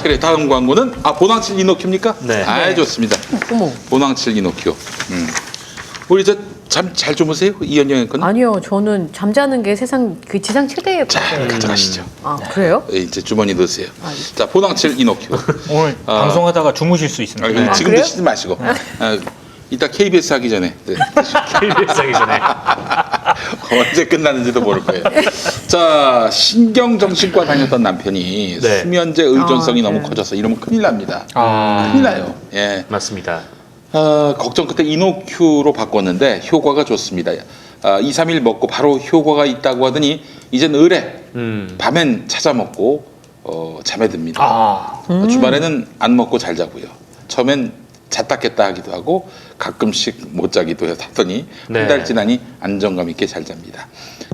그래 다음 광고는 보낭칠 이노큐입니까? 네. 좋습니다. 어머. 보낭칠 이노큐. 우리 저 잠 잘 주무세요? 이현영 앵커는? 아니요, 저는 잠자는 게 세상 그 지상 최대의 자, 가져가시죠. 아, 그래요? 이제 주머니 넣으세요. 네. 자, 보낭칠 이노큐. 오늘 방송하다가 주무실 수 있습니다. 지금 그래요? 드시지 마시고. 이따 KBS 하기 전에. 네. KBS 하기 전에. 언제 끝나는지도 모를 거예요. 자, 신경정신과 다녔던 남편이 네. 수면제 의존성이 아, 너무 네. 커져서 이러면 큰일 납니다. 아. 큰일 나요. 예. 맞습니다. 걱정 끝에 이노큐로 바꿨는데 효과가 좋습니다. 2, 3일 먹고 바로 효과가 있다고 하더니 이젠 의뢰 밤엔 찾아 먹고 잠에 듭니다. 주말에는 안 먹고 잘 자고요. 처음엔 잤다 깼다 하기도 하고 가끔씩 못 자기도 하더니 네. 한 달 지나니 안정감 있게 잘 잡니다.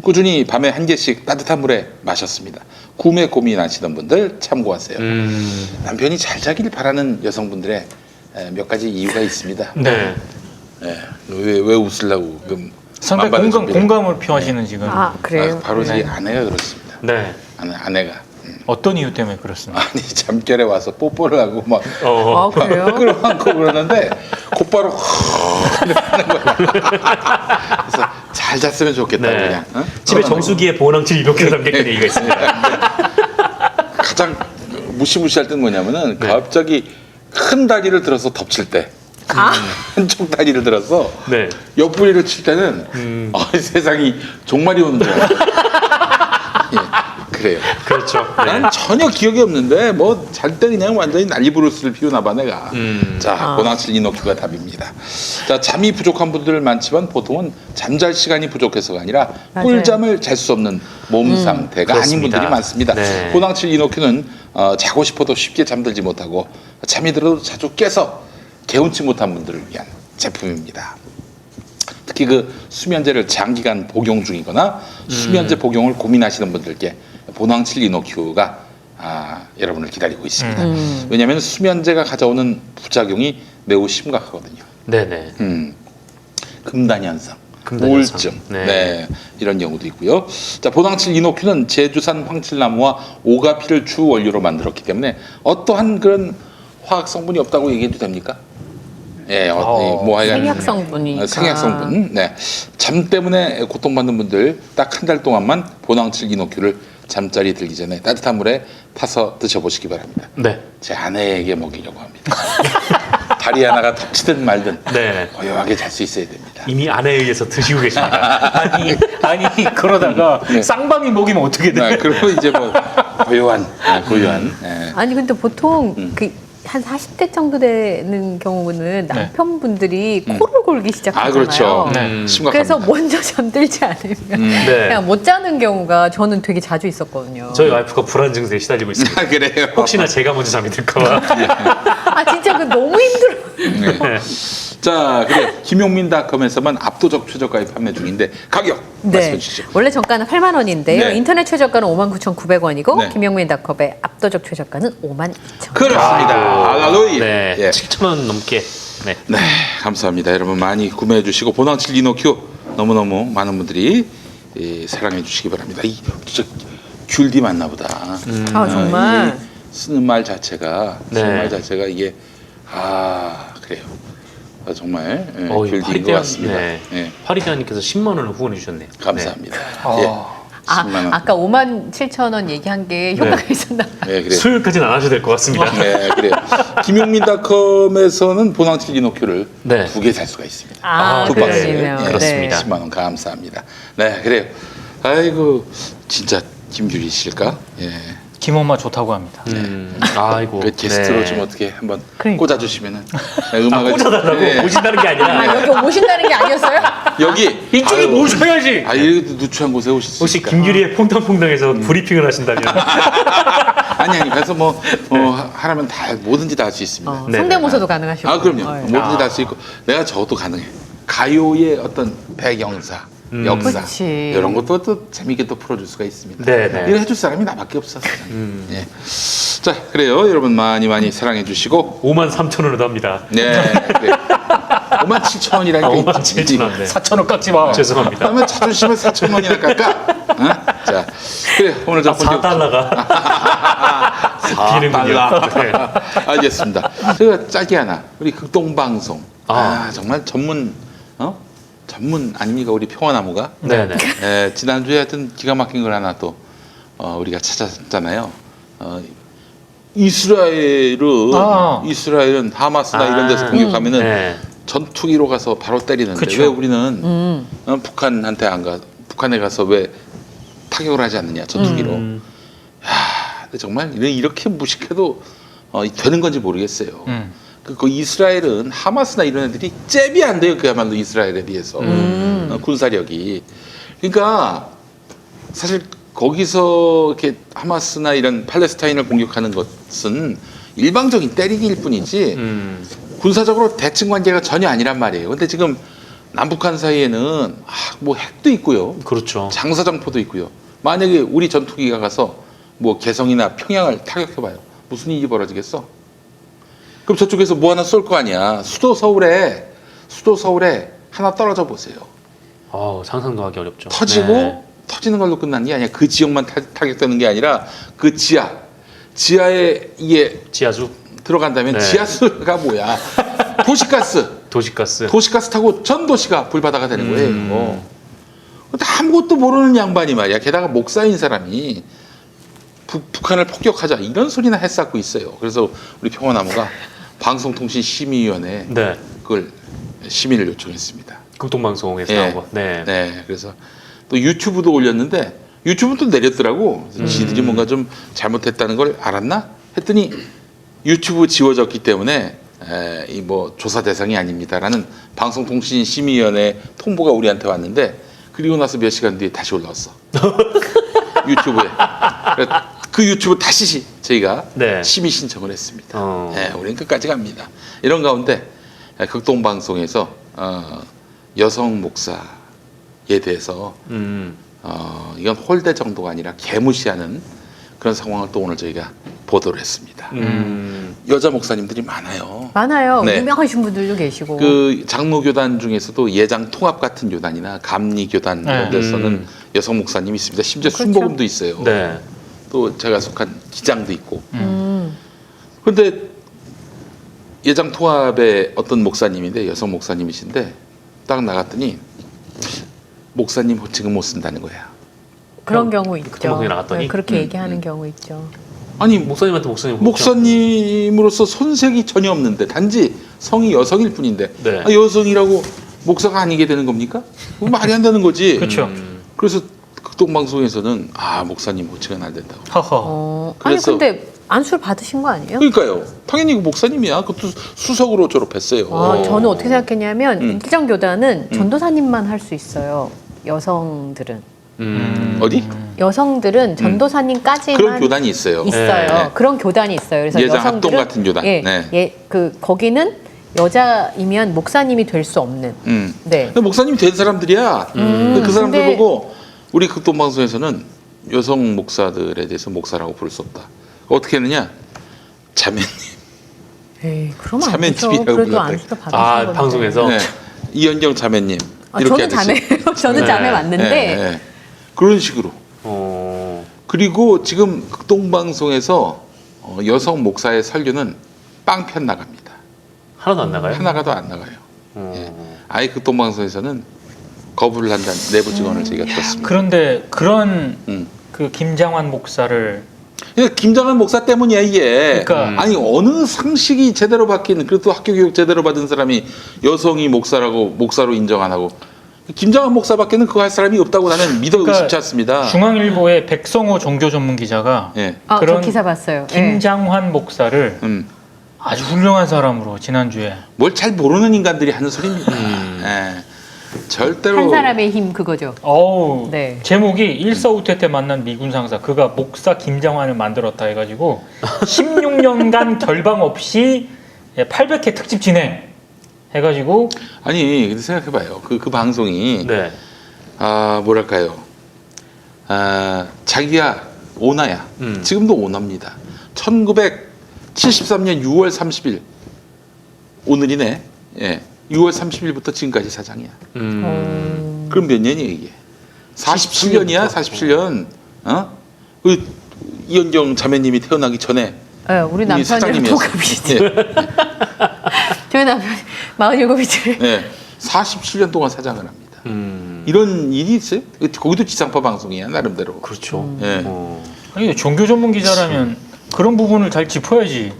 꾸준히 밤에 한 개씩 따뜻한 물에 마셨습니다. 구매 고민하시던 분들 참고하세요. 남편이 잘 자길 바라는 여성분들의 몇 가지 이유가 있습니다. 네. 왜 웃으려고 그럼 상당히 만반의 준비를. 공감을 표하시는 지금 아, 그래요? 바로 제 네. 아내가 그렇습니다. 네. 아내가 어떤 이유 때문에 그렇습니까? 아니 잠결에 와서 뽀뽀를 하고 막 어. 아, 그래요? 끌어안고 그러는데 곧바로 이렇게 하는 거야. 그래서 잘 잤으면 좋겠다 네. 그냥. 어? 집에 정수기에 보낭칠 이렇게 담겼다는 얘기가 있습니다. 가장 무시무시할 때는 뭐냐면은 네. 갑자기 큰 다리를 들어서 덮칠 때 한쪽 다리를 들어서 네. 옆구리를 칠 때는 세상이 종말이 오는 거야. 예, 그래요. 그렇죠. 네. 난 전혀 기억이 없는데 뭐 잘 때 그냥 완전히 난리부르스를 피우나 봐 내가. 자, 보낭칠 이노큐가 답입니다. 자, 잠이 부족한 분들 많지만 보통은 잠잘 시간이 부족해서가 아니라 맞아요. 꿀잠을 잘 수 없는 몸 상태가 아닌 그렇습니다. 분들이 많습니다. 네. 보낭칠 이노큐는 자고 싶어도 쉽게 잠들지 못하고 잠이 들어도 자주 깨서 개운치 못한 분들을 위한 제품입니다. 특히 그 수면제를 장기간 복용 중이거나 수면제 복용을 고민하시는 분들께 보낭칠 이노큐가 여러분을 기다리고 있습니다. 왜냐하면 수면제가 가져오는 부작용이 매우 심각하거든요. 네네. 금단 현상, 금단 우울증, 현상. 네. 이런 경우도 있고요. 자, 보낭칠 이노큐는 제주산 황칠나무와 오가피를 주 원료로 만들었기 때문에 어떠한 그런 화학 성분이 없다고 얘기해도 됩니까? 예, 뭐 하여간 생약 성분이니까. 생약 성분. 네. 잠 때문에 고통받는 분들 딱 한 달 동안만 보낭칠 이노큐를 잠자리 들기 전에 따뜻한 물에 타서 드셔보시기 바랍니다. 네. 제 아내에게 먹이려고 합니다. 다리 하나가 덮치든 말든 네. 고요하게 잘 수 있어야 됩니다. 이미 아내에 의해서 드시고 계십니다. 아니 그러다가 쌍방이 먹이면 어떻게 돼? 네, 그리고 이제 뭐 고요한. 예. 아니, 근데 보통 한 40대 정도 되는 경우는 남편분들이 코를 골기 시작하잖아요. 그렇죠. 심각합니다. 그래서 먼저 잠들지 않으면 네. 그냥 못 자는 경우가 저는 되게 자주 있었거든요. 저희 와이프가 불안 증세에 시달리고 있습니다. 그래요. 혹시나 제가 먼저 잠이 들까봐. 아, 진짜 그 너무 힘들어. 네. 자, 그래 김용민닷컴에서만 압도적 최저가에 판매 중인데 가격 말씀해 주시죠. 원래 정가는 8만 원인데요. 네. 인터넷 최저가는 59,900원이고 네. 김용민닷컴의 압도적 최저가는 52,000원. 그렇습니다. 할렐루야. 네. 예. 7,000원 넘게. 네. 네, 감사합니다. 여러분 많이 구매해 주시고 보낭칠 이노큐 너무너무 많은 분들이 사랑해 주시기 바랍니다. 이 진짜 귤디 맞나 보다. 아, 정말. 이 쓰는 말 자체가 네. 쓰는 말 자체가 이게 그래요. 정말 귤디인 것 같습니다. 네. 예, 화리대원님께서 10만 원을 후원해 주셨네요. 감사합니다. 아. 예. 10만 원. 아까 57,000원 얘기한 게 효과가 있었나 봐요. 네, 네. 그래요. 수요일까지는 안 하셔도 될 것 같습니다. 네, 그래요. 김용민닷컴에서는 보낭칠 이노큐를 네. 2개 살 수가 있습니다. 아, 두 박스. 그러시면. 그렇습니다. 10만 원 감사합니다. 네, 그래요. 아이고, 진짜 김규리 씨일까? 예. 김엄마 좋다고 합니다. 아이고. 그 게스트로 네. 좀 어떻게 한번 그러니까. 꽂아주시면은 음악을 꽂아달라고 예. 오신다는 게 아니라 아, 여기 오신다는 게 아니었어요? 여기 이쪽에 아유, 모셔야지. 이렇게 누추한 곳에 오셨으니까. 혹시 김규리의 퐁당퐁당에서 브리핑을 하신다면 아니 그래서 뭐 하라면 다 뭐든지 다 할 수 있습니다. 네, 성대모사도 가능하시고. 그럼요. 네. 뭐든지 다 할 수 있고 내가 적어도 가능해. 가요의 어떤 배경사, 역사 그치. 이런 것도 또 재미있게 또 풀어줄 수가 있습니다. 네, 네. 이걸 해줄 사람이 나밖에 없어. 예. 자, 그래요. 여러분 많이 사랑해 주시고 53,000원으로 합니다. 네, 그래요. 5만 7천 원이라니까. 5만 7천 원. 네. 4,000원 깎지 마. 죄송합니다. 그러면 자존심을 4천 원이나 깎아. 어? 자, 그래 오늘 저 4달러가 비는군요. 네. 알겠습니다. 제가 짧게 하나 우리 극동방송 정말 전문 전문 아닙니까 우리 평화나무가 네네. 지난주에 하여튼 기가 막힌 걸 하나 또 우리가 찾았잖아요. 이스라엘은 하마스나 이런 데서 공격하면은 네. 전투기로 가서 바로 때리는데 그쵸. 왜 우리는 북한에 가서 왜 타격을 하지 않느냐 전투기로. 근데 정말 이렇게 무식해도 되는 건지 모르겠어요. 그 이스라엘은 하마스나 이런 애들이 잽이 안 돼요. 그야말로 이스라엘에 비해서 군사력이. 그러니까 사실 거기서 이렇게 하마스나 이런 팔레스타인을 공격하는 것은 일방적인 때리기일 뿐이지 군사적으로 대칭 관계가 전혀 아니란 말이에요. 근데 지금 남북한 사이에는 뭐 핵도 있고요. 그렇죠. 장사정포도 있고요. 만약에 우리 전투기가 가서 뭐 개성이나 평양을 타격해봐요. 무슨 일이 벌어지겠어? 그럼 저쪽에서 뭐 하나 쏠 거 아니야. 수도 서울에 하나 떨어져 보세요. 상상도 하기 어렵죠. 터지고 네. 터지는 걸로 끝난 게 아니야. 그 지역만 타격되는 게 아니라 그 지하에 이게 지하수, 들어간다면 네. 지하수가 뭐야? 도시가스 타고 전 도시가 불바다가 되는 거예요. 근데 아무것도 모르는 양반이 말이야. 게다가 목사인 사람이 북한을 폭격하자 이런 소리나 했었고 있어요. 그래서 우리 평화나무가 방송통신심의위원회에 네. 그걸 심의를 요청했습니다. 극동방송에서 나온 거. 네. 네. 그래서 또 유튜브도 올렸는데 유튜브는 또 내렸더라고. 그래서 지들이 뭔가 좀 잘못했다는 걸 알았나? 했더니 유튜브 지워졌기 때문에 이 뭐 조사 대상이 아닙니다라는 방송통신심의위원회 통보가 우리한테 왔는데 그리고 나서 몇 시간 뒤에 다시 올라왔어. 유튜브에. 그 유튜브 다시 저희가 네. 심의 신청을 했습니다. 네, 우리는 끝까지 갑니다. 이런 가운데 극동방송에서 여성 목사에 대해서 이건 홀대 정도가 아니라 개무시하는 그런 상황을 또 오늘 저희가 보도를 했습니다. 여자 목사님들이 많아요. 많아요. 네. 유명하신 분들도 계시고. 그 장로교단 중에서도 예장 통합 같은 교단이나 감리교단 이런 데서는 여성 목사님이 있습니다. 심지어 그렇죠. 순복음도 있어요. 네. 또 제가 속한 기장도 있고. 그런데 예장 통합의 어떤 목사님인데 여성 목사님이신데 딱 나갔더니 목사님 호칭은 못 쓴다는 거야. 그런 경우 있죠. 방송에 나갔더니? 네, 그렇게 얘기하는 경우 있죠. 아니 목사님한테 목사님으로서 손색이 전혀 없는데 단지 성이 여성일 뿐인데 네. 여성이라고 목사가 아니게 되는 겁니까? 그거 말이 안 되는 거지. 그렇죠. 그래서 극동방송에서는 목사님 호칭은 안 된다고. 허허. 아니 그래서- 근데 안수를 받으신 거 아니에요? 그러니까요. 당연히 그 목사님이야. 그것도 수석으로 졸업했어요. 저는 어떻게 생각했냐면 일정 교단은 전도사님만 할 수 있어요. 여성들은. 어디? 여성들은 전도사님까지만 그런 교단이 있어요. 있어요. 네. 그런 교단이 있어요. 그래서 예장 여성들은 합동 같은 교단. 네. 거기는 여자이면 목사님이 될 수 없는. 네. 근데 목사님이 된 사람들이야. 근데 그 사람들 근데- 보고 우리 극동방송에서는 여성 목사들에 대해서 목사라고 부를 수 없다. 어떻게 했느냐? 자매님. 에이, 그러면 안 자매님이라고 되죠. 그래도 불렀다. 안수를 받으신 건데. 방송에서 네. 이현경 자매님. 이렇게 저는 하듯이. 자매예요. 저는 네. 자매 맞는데 네, 네. 그런 식으로. 그리고 지금 극동방송에서 여성 목사의 설교는 빵편 나갑니다. 하나도 안 나가요? 하나가도 안 나가요. 예. 아예 극동방송에서는 거부를 한다는 내부 증언을 저희가 들었습니다. 그런데 그런 음. 그 김장환 목사를 그러니까 김장한 목사 때문이야 이게. 그러니까 아니 어느 상식이 제대로 박힌 그래도 학교 교육 제대로 받은 사람이 여성이 목사로 인정 안 하고 김장한 목사밖에는 그거 할 사람이 없다고 나는 믿어 그러니까 의심치 않습니다. 중앙일보의 백성호 종교 전문 기자가 예. 저 그런 기사 봤어요. 김장환 목사를 아주 훌륭한 사람으로 지난주에 뭘 잘 모르는 인간들이 하는 소리입니다. 예. 절대로 한 사람의 힘 그거죠. 어우 네. 제목이 일서우퇴 때 만난 미군 상사 그가 목사 김장환을 만들었다 해가지고 16년간 결방 없이 800회 특집 진행 해가지고 아니 근데 생각해봐요. 그 방송이 네. 뭐랄까요? 자기가 오나야. 지금도 오나입니다. 1973년 6월 30일 오늘이네. 예. 6월 30일부터 지금까지 사장이야. 그럼 몇 년이야 이게? 47년이야, 47년. 어? 그 이현경 자매님이 태어나기 전에 네, 우리 남편이랑 사장님이었어요. 동갑이시죠. 예. 저희 남편 47이죠. 네, 47년 동안 사장을 합니다. 이런 일이 있어요? 거기도 지상파 방송이야 나름대로. 그렇죠. 예. 아니 종교 전문 기자라면 그런 부분을 잘 짚어야지.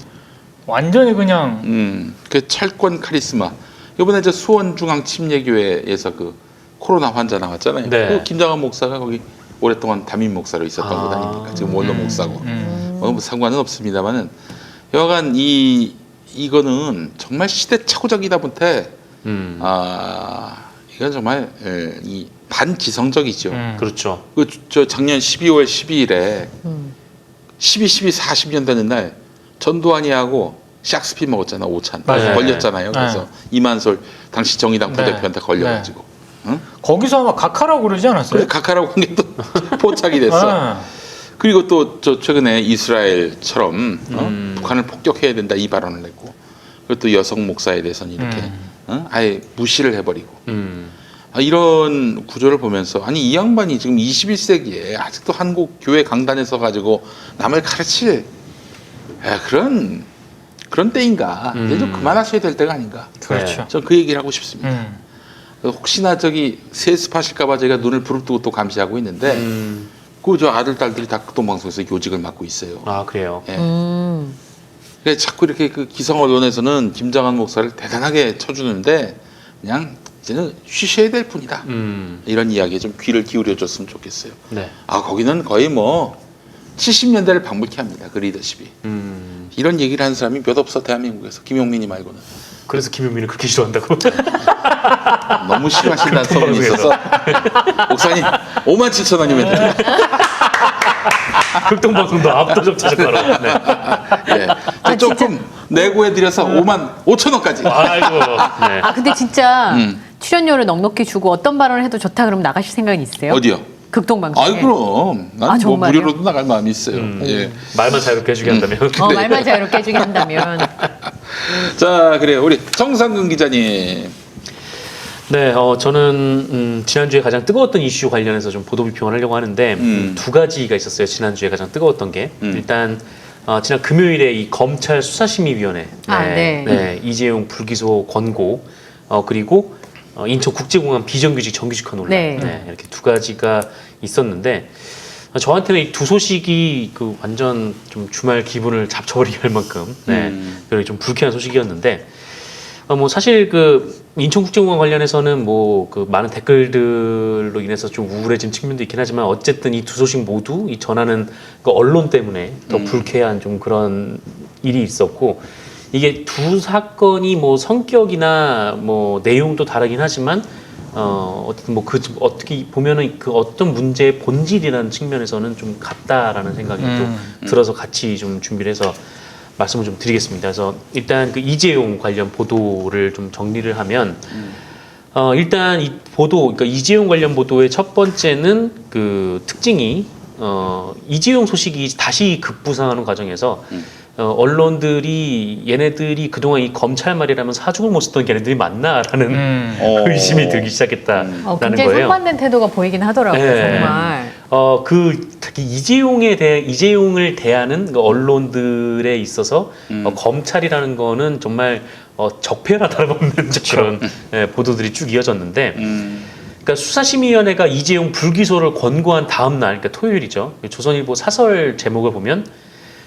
완전히 그냥 그 철권 카리스마. 이번에 저 수원중앙침례교회에서 그 코로나 환자 나왔잖아요. 네. 그 김장한 목사가 거기 오랫동안 담임 목사로 있었던 것 아닙니까? 지금 원로 목사고. 뭐 상관은 없습니다만은 여하간 이거는 정말 시대착오적이다 못해 이건 정말 이 반지성적이죠. 그렇죠. 저 작년 12월 12일에 40년 되는 날 전두환이하고 샥스피 먹었잖아 5찬 맞아요. 걸렸잖아요. 그래서 네. 이만솔 당시 정의당 네. 부대표한테 걸려가지고 응? 거기서 아마 각하라고 그러지 않았어요? 그래 각하라고 한 게 또 포착이 됐어. 아, 그리고 또 저 최근에 이스라엘처럼 북한을 폭격해야 된다 이 발언을 했고 그리고 또 여성 목사에 대해서는 이렇게 아예 무시를 해버리고 이런 구조를 보면서 아니 이 양반이 지금 21세기에 아직도 한국 교회 강단에 서 가지고 남을 가르칠 그런 때인가 이제 좀 그만하셔야 될 때가 아닌가. 그렇죠. 전 그 얘기를 하고 싶습니다. 혹시나 저기 세습하실까봐 제가 눈을 부릅뜨고 또 감시하고 있는데 그 저 아들 딸들이 다 극동방송에서 요직을 맡고 있어요. 아 그래요. 예. 그래서 자꾸 이렇게 그 기성 언론에서는 김장한 목사를 대단하게 쳐주는데 그냥 이제는 쉬셔야 될 뿐이다. 이런 이야기에 좀 귀를 기울여줬으면 좋겠어요. 네. 아 거기는 거의 뭐 70년대를 방불케 합니다. 그 리더십이. 이런 얘기를 하는 사람이 몇 없어 대한민국에서 김용민이 말고는. 그래서 김용민을 그렇게 싫어한다고? 너무 싫어하신다는 소문이 있어서 목사님 5만 7천 원이면 됩니다. 극동방송도 압도적 차지하라고. 네. 예. 조금 내고해드려서 5만 5천 원까지. 아이고. 네. 아 근데 진짜 출연료를 넉넉히 주고 어떤 발언을 해도 좋다 그러면 나가실 생각은 있으세요? 어디요? 극동방송에. 아이 그럼 난 뭐 정말요? 무료로도 나갈 마음이 있어요. 예. 말만 자유롭게 해주게 한다면. 말만 자유롭게 해주게 한다면. 자 그래요 우리 정상근 기자님. 네, 저는 지난주에 가장 뜨거웠던 이슈 관련해서 좀 보도 비평을 하려고 하는데 두 가지가 있었어요. 지난주에 가장 뜨거웠던 게 일단 지난 금요일에 이 검찰 수사심의위원회 네. 이재용 불기소 권고 그리고 인천국제공항 비정규직 정규직화 논란 네. 이렇게 두 가지가 있었는데 저한테는 이 두 소식이 그 완전 좀 주말 기분을 잡쳐버리게 할 만큼 별로 좀 불쾌한 소식이었는데 뭐 사실 그 인천국제공항 관련해서는 뭐 그 많은 댓글들로 인해서 좀 우울해진 측면도 있긴 하지만 어쨌든 이 두 소식 모두 이 전하는 그 언론 때문에 더 불쾌한 좀 그런 일이 있었고 이게 두 사건이 뭐 성격이나 뭐 내용도 다르긴 하지만 어쨌든 뭐 그 어떻게 보면은 그 어떤 문제의 본질이라는 측면에서는 좀 같다라는 생각이 또 들어서 같이 좀 준비를 해서 말씀을 좀 드리겠습니다. 그래서 일단 그 이재용 관련 보도를 좀 정리를 하면 일단 이 보도, 그러니까 이재용 관련 보도의 첫 번째는 그 특징이 이재용 소식이 다시 급부상하는 과정에서 언론들이 얘네들이 그동안 이 검찰 말이라면 사족을 못 썼던 걔네들이 맞나라는 의심이 들기 시작했다라는 굉장히 거예요. 상반된 태도가 보이긴 하더라고요. 네. 정말. 특히 이재용을 대하는 그 언론들에 있어서 검찰이라는 거는 정말 적폐나 다름없는 그런 보도들이 쭉 이어졌는데, 그러니까 수사심의위원회가 이재용 불기소를 권고한 다음 날, 그러니까 토요일이죠. 조선일보 사설 제목을 보면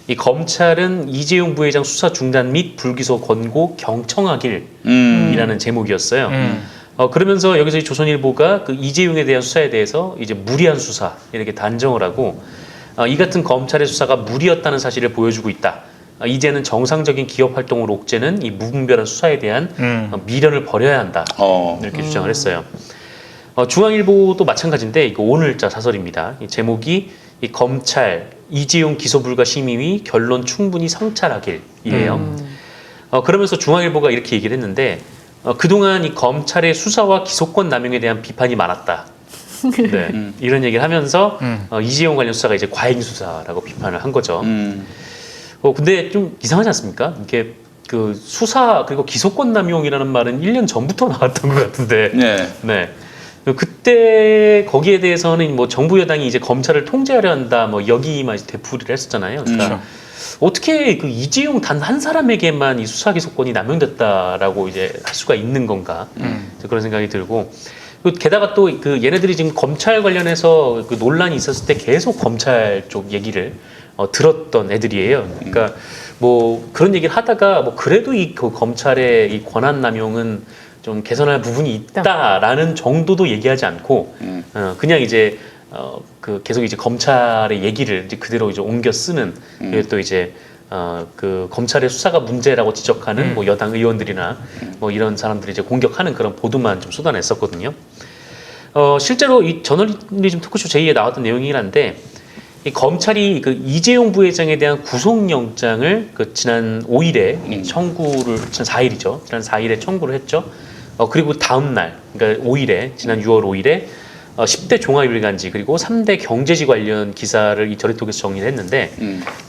이 검찰은 이재용 부회장 수사 중단 및 불기소 권고 경청하길이라는 제목이었어요. 그러면서 여기서 이 조선일보가 그 이재용에 대한 수사에 대해서 이제 무리한 수사 이렇게 단정을 하고 이 같은 검찰의 수사가 무리였다는 사실을 보여주고 있다. 이제는 정상적인 기업 활동을 옥죄는 이 무분별한 수사에 대한 미련을 버려야 한다. 이렇게 주장을 했어요. 중앙일보도 마찬가지인데 이거 오늘자 사설입니다. 이 제목이 이 검찰 이재용 기소 불가 심의위 결론 충분히 성찰하길이에요. 그러면서 중앙일보가 이렇게 얘기를 했는데 그동안 이 검찰의 수사와 기소권 남용에 대한 비판이 많았다. 네, 이런 얘기를 하면서 이재용 관련 수사가 이제 과잉 수사라고 비판을 한 거죠. 근데 좀 이상하지 않습니까? 이게 그 수사 그리고 기소권 남용이라는 말은 1년 전부터 나왔던 것 같은데 네. 네. 그때 거기에 대해서는 뭐 정부 여당이 이제 검찰을 통제하려 한다 뭐 여기만 되풀이를 했었잖아요. 그러니까 어떻게 그 이재용 단 한 사람에게만 이 수사 기소권이 남용됐다라고 이제 할 수가 있는 건가 그런 생각이 들고 게다가 또 그 얘네들이 지금 검찰 관련해서 그 논란이 있었을 때 계속 검찰 쪽 얘기를 들었던 애들이에요. 그러니까 뭐 그런 얘기를 하다가 뭐 그래도 그 검찰의 이 권한 남용은 좀 개선할 부분이 있다라는 정도도 얘기하지 않고 그냥 이제 그 계속 이제 검찰의 얘기를 이제 그대로 이제 옮겨 쓰는 또 이제 그 검찰의 수사가 문제라고 지적하는 뭐 여당 의원들이나 뭐 이런 사람들이 이제 공격하는 그런 보도만 좀 쏟아냈었거든요. 실제로 이 저널리즘 토크쇼 제2에 나왔던 내용이긴 한데 이 검찰이 그 이재용 부회장에 대한 구속영장을 그 지난 5일에 청구를 지난 4일이죠. 지난 4일에 청구를 했죠. 그리고 다음 날 그러니까 5일에 지난 6월 5일에 10대 종합일간지 그리고 3대 경제지 관련 기사를 이 저리톡에서 정리를 했는데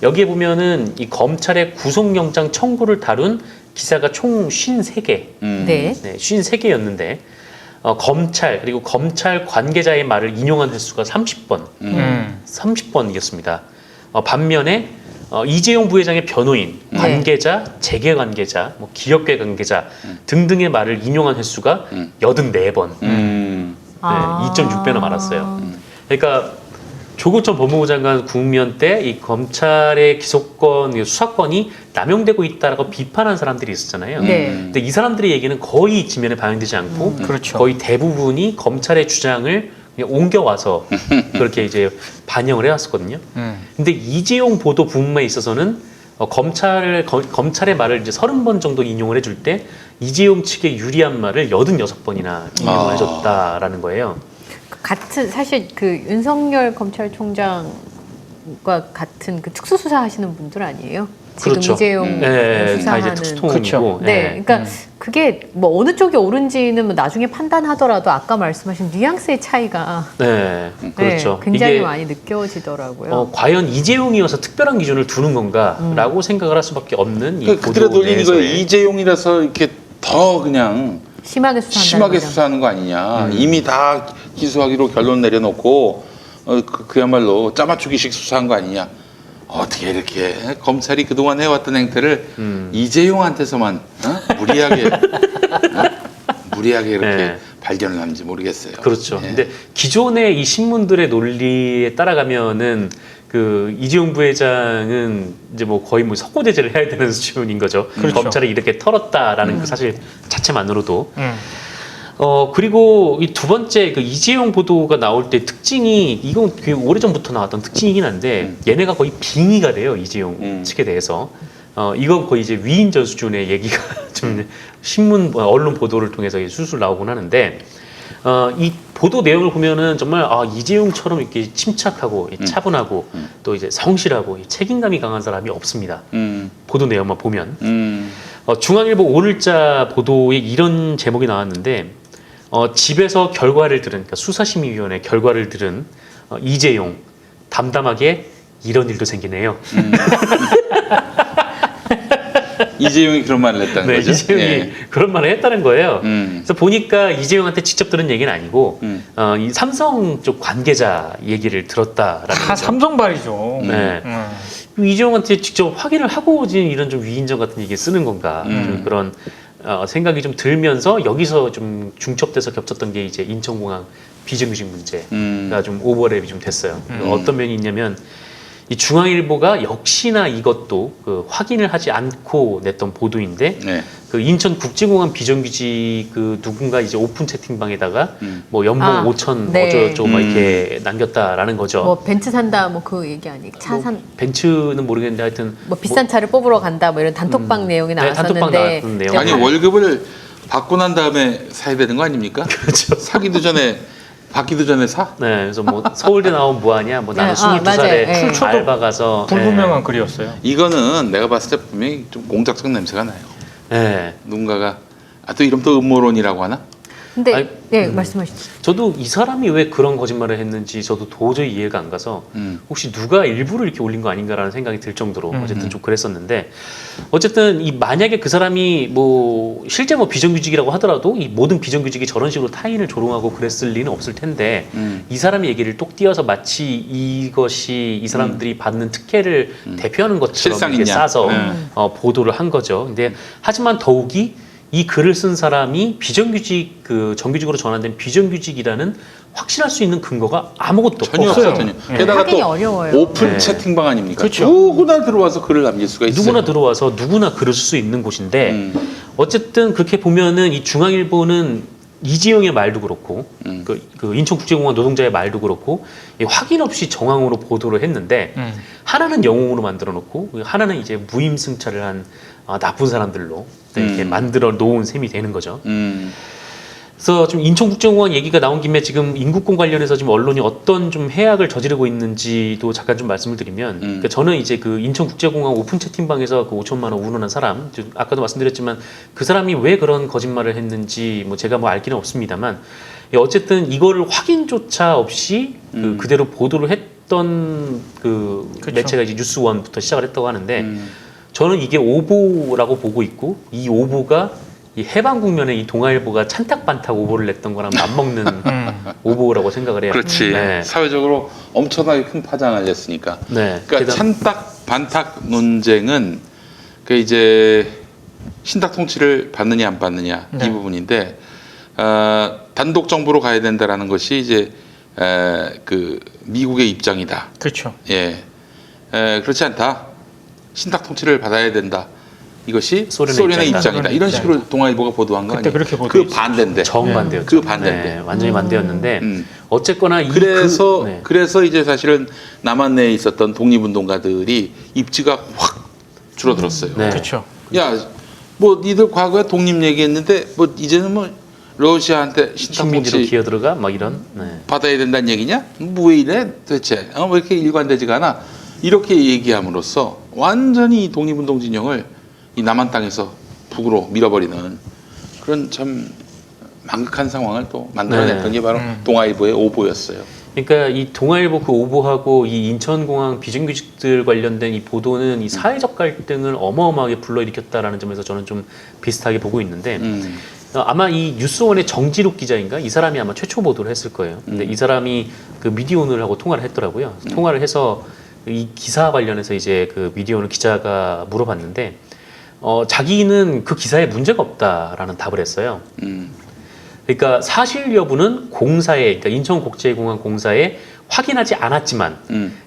여기에 보면은 이 검찰의 구속영장 청구를 다룬 기사가 총 53개. 네. 네, 53개였는데 검찰 그리고 검찰 관계자의 말을 인용한 횟수가 30번. 30번이었습니다. 반면에 이재용 부회장의 변호인, 관계자, 재계 관계자, 뭐 기업계 관계자 등등의 말을 인용한 횟수가 84번. 네, 2.6배나 많았어요. 그러니까 조국 전 법무부 장관 국면 때 이 검찰의 기소권, 수사권이 남용되고 있다라고 비판한 사람들이 있었잖아요. 네. 근데 이 사람들의 얘기는 거의 지면에 반영되지 않고 그렇죠. 거의 대부분이 검찰의 주장을 그냥 옮겨와서 그렇게 이제 반영을 해왔었거든요. 근데 이재용 보도 부분에 있어서는 검찰의 말을 이제 30번 정도 인용을 해줄 때 이재용 측에 유리한 말을 86번이나 인용을 해줬다라는 거예요. 같은 사실 그 윤석열 검찰총장과 같은 그 특수수사 하시는 분들 아니에요? 지금 그렇죠. 이재용 네, 다 수사하는 이제 특수통이고. 그렇죠. 네, 그러니까 그게 뭐 어느 쪽이 옳은지는 뭐 나중에 판단하더라도 아까 말씀하신 뉘앙스의 차이가 네, 그렇죠. 네, 굉장히 이게 많이 느껴지더라고요. 과연 이재용이어서 특별한 기준을 두는 건가라고 생각을 할 수밖에 없는 이 그들의 보도 논리는 이거 내에서의 이재용이라서 이렇게 더 그냥 심하게 수사한다는 심하게 거죠. 수사하는 거 아니냐. 이미 다 기소하기로 결론 내려놓고 그야말로 짜맞추기식 수사한 거 아니냐. 어떻게 이렇게 검찰이 그동안 해왔던 행태를 이재용한테서만 무리하게 이렇게 네. 발견을 하는지 모르겠어요. 그렇죠. 예. 근데 기존의 이 신문들의 논리에 따라가면은 그 이재용 부회장은 이제 뭐 거의 뭐 석고대죄를 해야 되는 수준인 거죠. 그렇죠. 검찰이 이렇게 털었다라는 그 사실 자체만으로도. 그리고 이 두 번째 그 이재용 보도가 나올 때 특징이 이건 꽤 오래전부터 나왔던 특징이긴 한데 얘네가 거의 빙의가 돼요. 이재용 측에 대해서. 이건 거의 이제 위인전 수준의 얘기가 좀 신문 언론 보도를 통해서 술술 나오곤 하는데 이 보도 내용을 보면은 정말 이재용처럼 이렇게 침착하고 차분하고 또 이제 성실하고 책임감이 강한 사람이 없습니다. 보도 내용만 보면 중앙일보 오늘자 보도에 이런 제목이 나왔는데 집에서 결과를 들은 그러니까 수사심의위원회 결과를 들은 이재용 담담하게 이런 일도 생기네요. 이재용이 그런 말을 했다는 네, 거죠. 이재용이 예. 그런 말을 했다는 거예요. 그래서 보니까 이재용한테 직접 들은 얘기는 아니고 이 삼성 쪽 관계자 얘기를 들었다라는 다 거죠. 삼성발이죠. 네. 이재용한테 직접 확인을 하고 오진 이런 좀 위인전 같은 얘기 쓰는 건가 좀 그런 생각이 좀 들면서 여기서 좀 중첩돼서 겹쳤던 게 이제 인천공항 비정규직 문제가 좀 오버랩이 좀 됐어요. 어떤 면이 있냐면 이 중앙일보가 역시나 이것도 그 확인을 하지 않고 냈던 보도인데 네. 그 인천국제공항 비정규직 그 누군가 이제 오픈 채팅방에다가 뭐 연봉 5천 네. 어쩌고저쩌고 막 이렇게 남겼다라는 거죠. 뭐 벤츠 산다 뭐 그 얘기 아니 벤츠는 모르겠는데 하여튼 뭐 비싼 차를 뽑으러 간다 뭐 이런 단톡방 내용이 네, 단톡방 나왔었는데 나왔던 내용. 아니 월급을 받고 난 다음에 사야 되는 거 아닙니까? 그렇죠. 사기도 전에 받기도 전에 사? 네, 그래서 뭐 서울대 나오면 뭐하냐, 뭐 나는 네, 22살에 맞아요. 네. 알바 가서 불분명한 글이었어요. 이거는 내가 봤을 때 분명히 좀 공작적 냄새가 나요. 네. 누군가가 또 이러면 또 음모론이라고 하나? 근데 아니, 네, 말씀하시죠. 저도 이 사람이 왜 그런 거짓말을 했는지 저도 도저히 이해가 안 가서 혹시 누가 일부러 이렇게 올린 거 아닌가라는 생각이 들 정도로 어쨌든 좀 그랬었는데 어쨌든 이 만약에 그 사람이 뭐 실제 뭐 비정규직이라고 하더라도 이 모든 비정규직이 저런 식으로 타인을 조롱하고 그랬을 리는 없을 텐데 이 사람의 얘기를 똑 띄어서 마치 이것이 이 사람들이 받는 특혜를 대표하는 것처럼 이렇게 실상이냐. 싸서 보도를 한 거죠. 근데 하지만 더욱이 이 글을 쓴 사람이 비정규직 그 정규직으로 전환된 비정규직이라는 확신할 수 있는 근거가 아무것도 전혀 없어요. 없어요. 전혀. 게다가 확인이 또 어려워요. 오픈 네. 채팅방 아닙니까? 그렇죠. 누구나 들어와서 글을 남길 수가 있어요. 누구나 들어와서 누구나 글을 쓸 수 있는 곳인데 음. 어쨌든 그렇게 보면은 이 중앙일보는 이재용의 말도 그렇고 그 인천국제공항 노동자의 말도 그렇고 이 확인 없이 정황으로 보도를 했는데 하나는 영웅으로 만들어 놓고 하나는 이제 무임승차를 한 나쁜 사람들로 이렇게 만들어 놓은 셈이 되는 거죠. 그래서 좀 인천국제공항 얘기가 나온 김에 지금 인국공 관련해서 지금 언론이 어떤 좀 해악을 저지르고 있는지도 잠깐 좀 말씀을 드리면 그러니까 저는 이제 그 인천국제공항 오픈 채팅방에서 그 5천만 원 운운한 사람 아까도 말씀드렸지만 그 사람이 왜 그런 거짓말을 했는지 뭐 제가 뭐 알기는 없습니다만 어쨌든 이거를 확인조차 없이 그대로 보도를 했던 그 그쵸. 매체가 이제 뉴스원부터 시작을 했다고 하는데 저는 이게 오보라고 보고 있고 이 오보가 이 해방 국면에 이 동아일보가 찬탁반탁 오보를 냈던 거랑 맞먹는 오보라고 생각을 해요. 그렇지. 네. 사회적으로 엄청나게 큰 파장을 알렸으니까. 네. 그러니까 게다가- 찬탁 반탁 논쟁은 그 이제 신탁 통치를 받느냐 안 받느냐 네. 이 부분인데 단독 정부로 가야 된다라는 것이 이제 그 미국의 입장이다. 그렇죠. 예, 그렇지 않다. 신탁 통치를 받아야 된다. 이것이 소련의 소련의 입장이다. 입장이다. 이런 식으로 동아일보가 보도한 거 그때 아니에요? 그렇게 그 보도했죠. 반대인데. 정반대였죠. 그 반대인데. 네, 완전히 반대였는데 음. 어쨌거나 그래서 네. 그래서 이제 사실은 남한 내에 있었던 독립운동가들이 입지가 확 줄어들었어요. 네. 그렇죠. 야, 뭐 니들 과거에 독립 얘기했는데 뭐 이제는 뭐 러시아한테 신탁 식민지로 통치 기어 들어가 막 이런. 네. 받아야 된다는 얘기냐? 뭐 왜 이래 대체? 왜 이렇게 일관되지가 않아? 이렇게 얘기함으로써 완전히 이 독립운동 진영을 이 남한 땅에서 북으로 밀어버리는 그런 참 망극한 상황을 또 만들어냈던 네. 게 바로 동아일보의 오보였어요. 그러니까 이 동아일보 그 오보하고 이 인천공항 비정규직들 관련된 이 보도는 이 사회적 갈등을 어마어마하게 불러일으켰다라는 점에서 저는 좀 비슷하게 보고 있는데 아마 이 뉴스원의 정지룩 기자인가 이 사람이 아마 최초 보도를 했을 거예요. 근데 이 사람이 그 미디어오늘하고 통화를 했더라고요. 통화를 해서 이 기사 관련해서 이제 그 미디어오늘 기자가 물어봤는데 자기는 그 기사에 문제가 없다라는 답을 했어요. 그러니까 사실 여부는 공사에, 그러니까 인천국제공항 공사에 확인하지 않았지만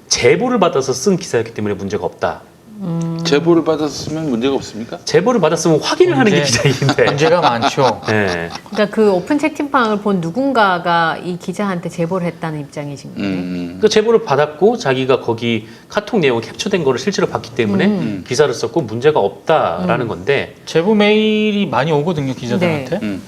제보를 받아서 쓴 기사였기 때문에 문제가 없다. 제보를 받았으면 문제가 없습니까? 제보를 받았으면 확인을 하는 게 문제- 기자인데. 문제가 많죠. 네. 그러니까 그 오픈 채팅방을 본 누군가가 이 기자한테 제보를 했다는 입장이신 거예요. 그 제보를 받았고 자기가 거기 카톡 내용이 캡처된 거를 실제로 봤기 때문에 기사를 썼고 문제가 없다라는 건데 제보 메일이 많이 오거든요 기자들한테. 음.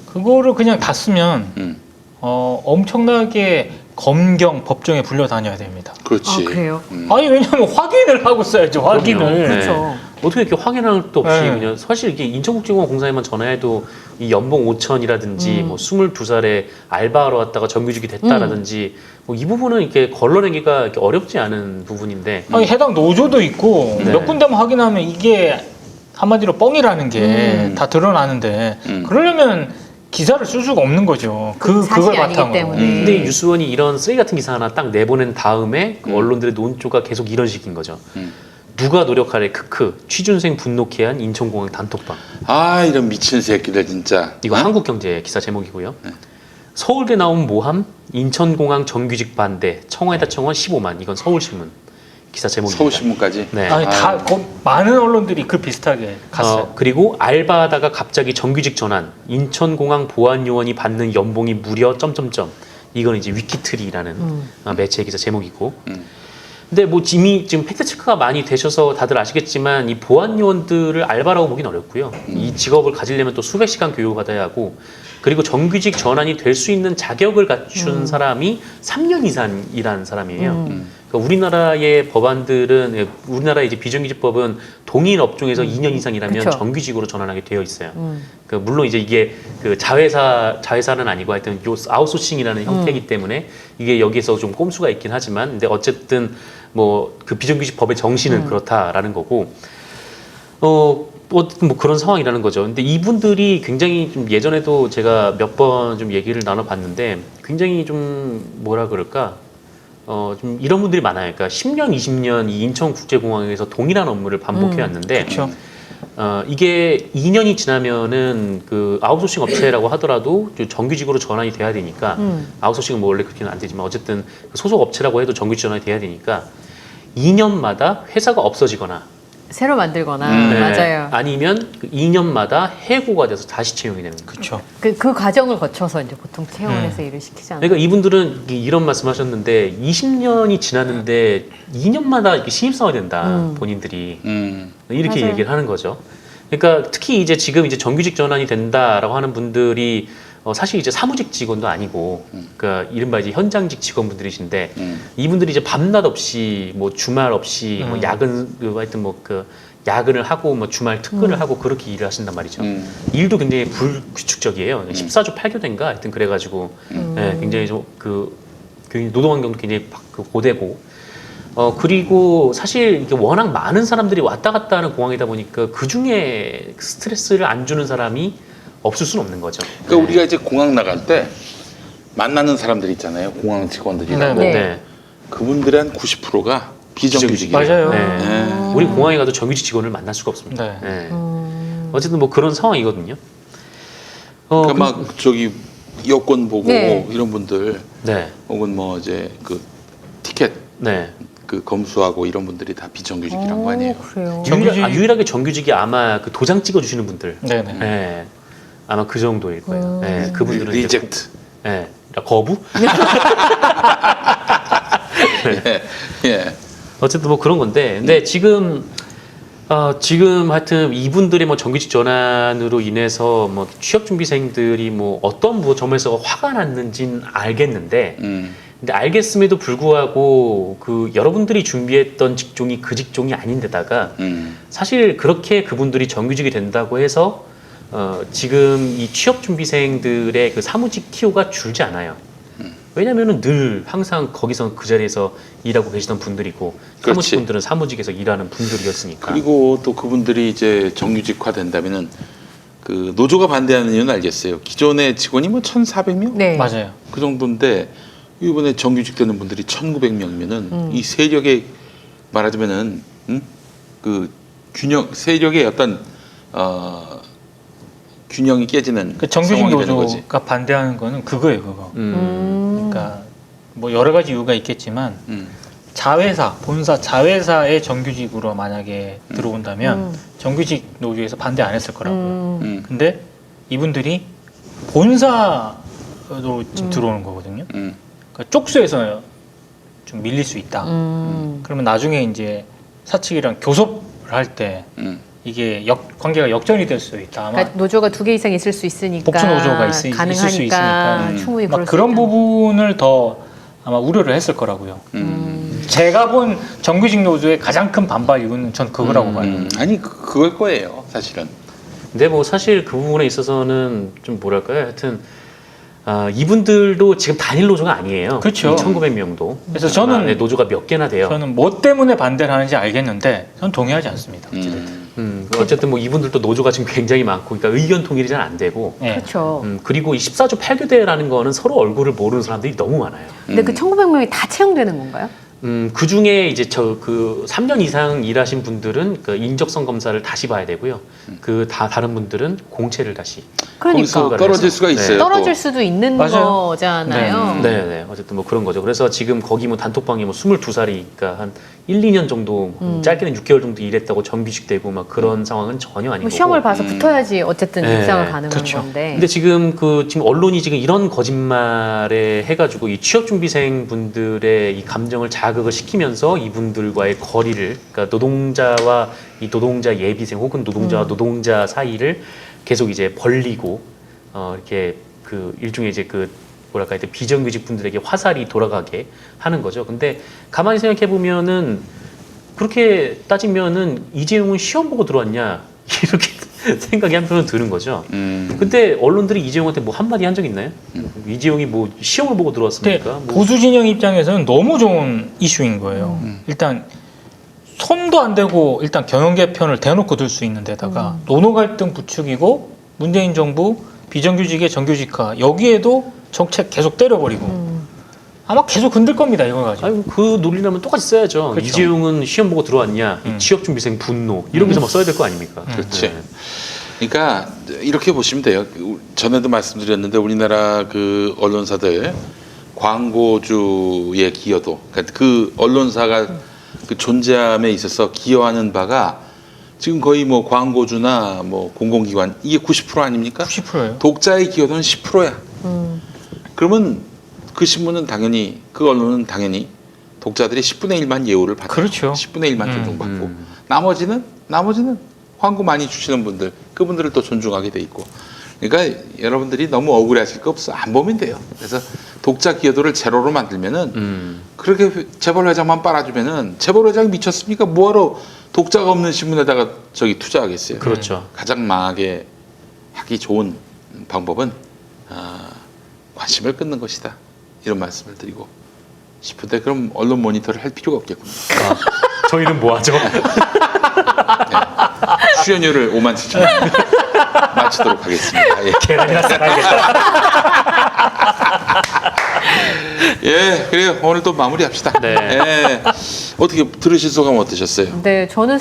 그거를 그냥 다 쓰면 음. 엄청나게 검경 법정에 불려 다녀야 됩니다. 그렇지. 아, 그래요? 아니 왜냐면 확인을 하고 써야죠. 확인을. 그렇죠. 어떻게 이렇게 확인할 것도 없이 네. 그냥 사실 이게 인천국제공항 공사에만 전화해도 이 연봉 5천이라든지 뭐 22살에 알바하러 왔다가 정규직이 됐다라든지 뭐 이 부분은 이렇게 걸러내기가 이렇게 어렵지 않은 부분인데 아니 해당 노조도 있고 네. 몇 군데만 확인하면 이게 한마디로 뻥이라는 게 다 드러나는데 그러려면 기사를 쓸 수가 없는 거죠. 그걸 사실이 아니기 바탕으로. 때문에. 근데 이 뉴스원이 이런 쓰레기 같은 기사 하나 딱 내보낸 다음에 그 언론들의 논조가 계속 이런 식인 거죠. 누가 노력하래 크크 취준생 분노케 한 인천공항 단톡방. 아 이런 미친 새끼들 진짜. 이거 어? 한국경제 기사 제목이고요. 서울대 나온 모함 인천공항 정규직 반대 청와대 청원 15만 이건 서울신문 기사 제목입니다. 서울신문까지. 네. 아니 많은 언론들이 그 비슷하게 갔어요. 그리고 알바하다가 갑자기 정규직 전환 인천공항 보안요원이 받는 연봉이 무려 점점점 이건 이제 위키트리라는 매체 기사 제목이고 근데 뭐 이미 지금 팩트 체크가 많이 되셔서 다들 아시겠지만 이 보안 요원들을 알바라고 보긴 어렵고요. 이 직업을 가지려면 또 수백 시간 교육을 받아야 하고 그리고 정규직 전환이 될 수 있는 자격을 갖춘 사람이 3년 이상 일한 사람이에요. 그러니까 우리나라의 법안들은 우리나라의 이제 비정규직법은 동일 업종에서 2년 이상이라면 그쵸. 정규직으로 전환하게 되어 있어요. 그러니까 물론 이제 이게 그 자회사는 아니고 하여튼 요 아웃소싱이라는 형태이기 때문에 이게 여기에서 좀 꼼수가 있긴 하지만 근데 어쨌든 뭐 그 비정규직 법의 정신은 그렇다라는 거고 뭐 그런 상황이라는 거죠. 근데 이분들이 굉장히 좀 예전에도 제가 몇 번 좀 얘기를 나눠봤는데 굉장히 좀 뭐라 그럴까 좀 이런 분들이 많아요. 그러니까 10년, 20년 이 인천국제공항에서 동일한 업무를 반복해 왔는데 그렇죠. 이게 2년이 지나면은 그 아웃소싱 업체라고 하더라도 정규직으로 전환이 돼야 되니까 아웃소싱은 뭐 원래 그렇게는 안 되지만 어쨌든 소속 업체라고 해도 정규직 전환이 돼야 되니까 2년마다 회사가 없어지거나 새로 만들거나 네, 맞아요. 아니면 그 2년마다 해고가 돼서 다시 채용이 되는 거예요. 그렇죠. 그 과정을 거쳐서 이제 보통 채용을 해서 일을 시키잖아요. 그러니까 이분들은 이런 말씀하셨는데 20년이 지났는데 2년마다 이렇게 신입사원이 된다 본인들이 이렇게 맞아요. 얘기를 하는 거죠. 그러니까 특히 이제 지금 이제 정규직 전환이 된다라고 하는 분들이 사실 이제 사무직 직원도 아니고 그러니까 이른바 이제 현장직 직원분들이신데 이분들이 이제 밤낮 없이 뭐 주말 없이 뭐 야근 하여튼 뭐 그 야근을 하고 뭐 주말 특근을 하고 그렇게 일을 하신단 말이죠. 일도 굉장히 불규칙적이에요. 14조 8교대인가 하여튼 그래가지고 예, 굉장히 좀 노동 환경도 굉장히 고되고 그리고 사실 이게 워낙 많은 사람들이 왔다 갔다 하는 공항이다 보니까 그 중에 스트레스를 안 주는 사람이 없을 수는 없는 거죠. 그러니까 우리가 이제 공항 나갈 때 만나는 사람들 있잖아요. 공항 직원들이라고. 네. 네. 그분들의 한 90%가 비정규직이에요. 맞아요. 네. 우리 공항에 가도 정규직 직원을 만날 수가 없습니다. 네. 네. 어쨌든 뭐 그런 상황이거든요. 그러니까 막 저기 여권 보고 네. 이런 분들 네. 혹은 뭐 이제 그 티켓 네. 그 검수하고 이런 분들이 다 비정규직이란 거 아니에요. 그래요. 정규직- 유일하게 정규직이 아마 그 도장 찍어주시는 분들. 네네. 네. 아마 그 정도일 거예요. 네. 그분들은 이제 리젝트. 네. 거부? 예. 예. 어쨌든 뭐 그런 건데, 근데 지금 하여튼 이분들의 뭐 정규직 전환으로 인해서 뭐 취업준비생들이 뭐 어떤 뭐 점에서 화가 났는지는 알겠는데, 근데 알겠음에도 불구하고 그 여러분들이 준비했던 직종이 그 직종이 아닌데다가 사실 그렇게 그분들이 정규직이 된다고 해서 지금 이 취업준비생들의 그 사무직 티오가 줄지 않아요. 왜냐면은 늘 항상 거기서 그 자리에서 일하고 계시던 분들이고 그렇지. 사무직분들은 사무직에서 일하는 분들이었으니까. 그리고 또 그분들이 이제 정규직화 된다면은 그 노조가 반대하는 이유는 알겠어요. 기존의 직원이 뭐 1,400명? 네. 맞아요. 그 정도인데 이번에 정규직 되는 분들이 1,900명이면은 이 세력의 말하자면은 그 세력의 어떤 균형이 깨지는 그 정규직 상황이 되는 거지. 노조가 반대하는 거는 그거예요, 그거. 그러니까 뭐 여러 가지 이유가 있겠지만 본사 자회사의 정규직으로 만약에 들어온다면 정규직 노조에서 반대 안 했을 거라고요. 근데 이분들이 본사로 지금 들어오는 거거든요. 그러니까 쪽수에서 좀 밀릴 수 있다. 그러면 나중에 이제 사측이랑 교섭을 할 때 이게 관계가 역전이 될 수 있다. 아마 그러니까 노조가 2개 이상 있을 수 있으니까 복수 노조가 있을 수 가능하니까 있으니까 충분히 막 그럴 수 그런 있다. 부분을 더 아마 우려를 했을 거라고요. 제가 본 정규직 노조의 가장 큰 반발 이유는 전 그거라고 봐요. 아니 그걸 거예요, 사실은. 근데 뭐 사실 그 부분에 있어서는 좀 뭐랄까요? 하여튼 이분들도 지금 단일 노조가 아니에요. 그렇죠. 1,900명도. 그래서 저는 노조가 몇 개나 돼요. 저는 뭐 때문에 반대를 하는지 알겠는데 저는 동의하지 않습니다. 어쨌든 뭐 이분들도 노조가 지금 굉장히 많고, 그러니까 의견 통일이 잘 안 되고. 예. 그렇죠. 그리고 이 14조 8교대라는 거는 서로 얼굴을 모르는 사람들이 너무 많아요. 근데 그 1,900명이 다 채용되는 건가요? 그 중에 이제 그 3년 이상 일하신 분들은 그 인적성 검사를 다시 봐야 되고요. 다른 분들은 공채를 다시. 거기서 그러니까 떨어질 수가 네. 있어요. 떨어질 또. 수도 있는 맞아요. 거잖아요. 네. 어쨌든 뭐 그런 거죠. 그래서 지금 거기 뭐 단톡방에 뭐 22살이니까 한 1, 2년 정도 짧게는 6개월 정도 일했다고 정규직 되고 막 그런 상황은 전혀 아니고. 뭐 시험을 봐서 붙어야지 어쨌든 네. 입사가 가능한 그렇죠. 건데. 근데 지금 지금 언론이 지금 이런 거짓말에 해가지고 이 취업준비생 분들의 이 감정을 자극을 시키면서 이분들과의 거리를, 그러니까 노동자와 이 노동자 예비생 혹은 노동자와 노동자 사이를 계속 이제 벌리고 이렇게 그 일종의 이제 그 뭐랄까 하여튼 비정규직 분들에게 화살이 돌아가게 하는 거죠. 근데 가만히 생각해 보면은 그렇게 따지면은 이재용은 시험 보고 들어왔냐 이렇게 생각이 한편은 드는 거죠. 근데 언론들이 이재용한테 뭐 한마디 한 적 있나요? 이재용이 뭐 시험을 보고 근데 들어왔습니까? 뭐. 보수 진영 입장에서는 너무 좋은 이슈인 거예요. 일단 손도 안 대고 일단 경영 개편을 대놓고 들 수 있는 데다가 노노 갈등 부추기고 문재인 정부 비정규직의 정규직화 여기에도 정책 계속 때려버리고 아마 계속 흔들 겁니다 이걸 가지고. 아니 그 논리라면 똑같이 써야죠. 그렇죠. 이재용은 시험 보고 들어왔냐, 이 취업준비생 분노 이러면서 막 써야 될 거 아닙니까? 그렇지. 네. 그러니까 이렇게 보시면 돼요. 전에도 말씀드렸는데 우리나라 그 언론사들 광고주의 기여도, 그러니까 그 언론사가 그 존재함에 있어서 기여하는 바가 지금 거의 뭐 광고주나 뭐 공공기관 이게 90% 아닙니까? 90%예요. 독자의 기여도는 10%야. 그러면 그 신문은 당연히 그 언론은 당연히 독자들이 10분의 1만 예우를 받고 그렇죠. 10분의 1만 존중받고 나머지는 광고 많이 주시는 분들 그분들을 또 존중하게 돼 있고 그러니까 여러분들이 너무 억울해하실 거 없어 안 보면 돼요. 그래서 독자 기여도를 제로로 만들면은 그렇게 재벌 회장만 빨아주면은 재벌 회장이 미쳤습니까? 뭐하러 독자가 없는 신문에다가 저기 투자하겠어요. 그렇죠. 가장 망하게 하기 좋은 방법은 관심을 끊는 것이다. 이런 말씀을 드리고 싶은데 그럼 언론 모니터를 할 필요가 없겠군요. 저희는 뭐 하죠? 출연료를 57,000원 마치도록 하겠습니다. 예. 계란이나 싸가야겠다. 네. 예, 그래요. 오늘 또 마무리합시다. 네. 예. 어떻게 들으실 소감 어떠셨어요? 네, 저는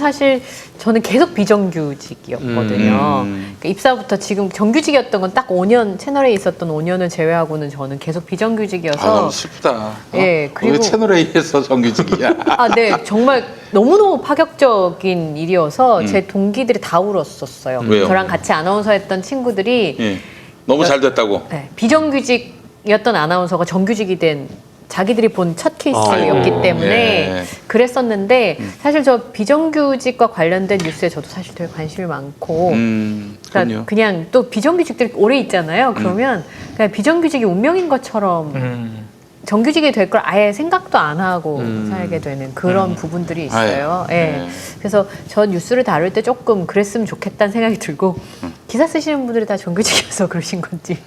계속 비정규직이었거든요. 그러니까 입사부터 지금 정규직이었던 건 딱 5년 채널에 있었던 5년을 제외하고는 저는 계속 비정규직이어서 너무 슬프다. 예, 그리고 그리고- 채널 A에서 정규직이야. 네, 정말 너무너무 파격적인 일이어서 제 동기들이 다 울었었어요. 왜요? 저랑 같이 아나운서 했던 친구들이 예. 너무 잘 됐다고. 네, 비정규직이었던 아나운서가 정규직이 된 자기들이 본 첫 케이스였기 아이고. 때문에 예. 그랬었는데 사실 저 비정규직과 관련된 뉴스에 저도 사실 되게 관심이 많고 그럼요. 그러니까 그냥 또 비정규직들이 오래 있잖아요. 그러면 그냥 비정규직이 운명인 것처럼 정규직이 될 걸 아예 생각도 안 하고 살게 되는 그런 부분들이 있어요. 아유, 예. 네. 그래서 저 뉴스를 다룰 때 조금 그랬으면 좋겠다는 생각이 들고 기사 쓰시는 분들이 다 정규직이어서 그러신 건지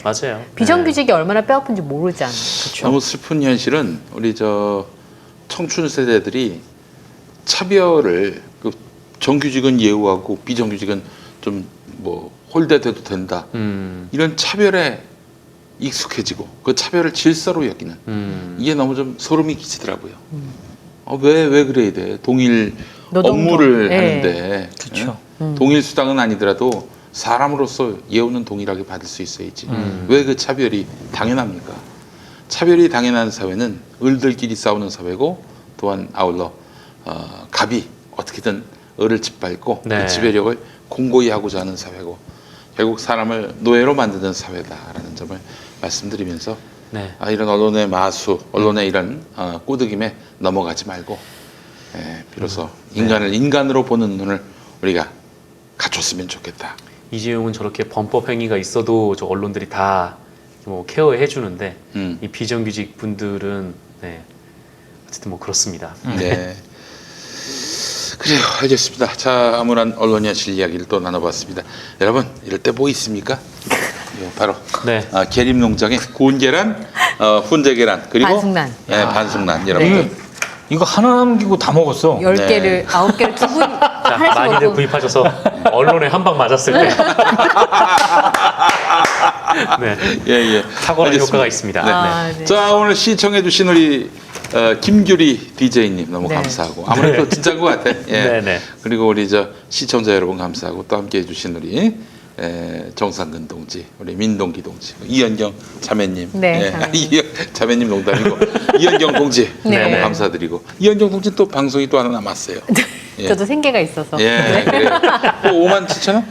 맞아요. 비정규직이 얼마나 뼈아픈지 모르지 않아요. 너무 슬픈 현실은 우리 저 청춘 세대들이 차별을 그 정규직은 예우하고 비정규직은 좀 뭐 홀대돼도 된다 이런 차별에 익숙해지고 그 차별을 질서로 여기는 이게 너무 좀 소름이 끼치더라고요. 왜 그래야 돼? 동일 노동조. 업무를 예. 하는데 그쵸. 예? 동일 수당은 아니더라도 사람으로서 예우는 동일하게 받을 수 있어야지. 왜 그 차별이 당연합니까? 차별이 당연한 사회는 을들끼리 싸우는 사회고 또한 아울러 갑이 어떻게든 을을 짓밟고 네. 그 지배력을 공고히 하고자 하는 사회고 결국 사람을 노예로 만드는 사회다라는 점을 말씀드리면서 네. 이런 언론의 마수, 언론의 이런 꼬드김에 넘어가지 말고 비로소 인간을 인간으로 보는 눈을 우리가 갖췄으면 좋겠다. 이재용은 저렇게 범법 행위가 있어도 저 언론들이 다 뭐 케어해 주는데 이 비정규직 분들은 네. 어쨌든 뭐 그렇습니다. 네. 그래요, 알겠습니다. 자, 암울한 언론이 하실 이야기를 또 나눠봤습니다. 여러분, 이럴 때 뭐 있습니까? 바로 네. 계림농장의 구운 계란, 훈제 계란 그리고 반숙란. 네, 반숙란 여러분들. 이거 하나 남기고 다 먹었어. 10개를, 9개를 두 분 자, 하나씩 많이들 먹고 구입하셔서 언론에 한 방 맞았을 때 네. 예. 탁월한 알겠습니다. 효과가 있습니다. 아, 네. 네. 자, 오늘 시청해주신 우리 김규리 DJ님 너무 네. 감사하고 아무래도 진짜인 것 같아. 예. 네. 그리고 우리 저 시청자 여러분 감사하고 또 함께해주신 우리 정상근 동지, 우리 민동기 동지, 이현경 자매님, 네, 자매님. 자매님 농담이고 이현경 동지 네. 너무 네. 감사드리고 이현경 동지 또 방송이 또 하나 남았어요. 예. 저도 생계가 있어서. 예, 네. 그래요. 57,000원?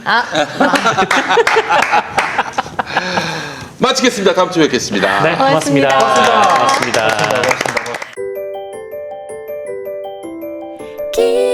마치겠습니다. 다음 주에 뵙겠습니다. 네, 고맙습니다. 고맙습니다. 고맙습니다. 길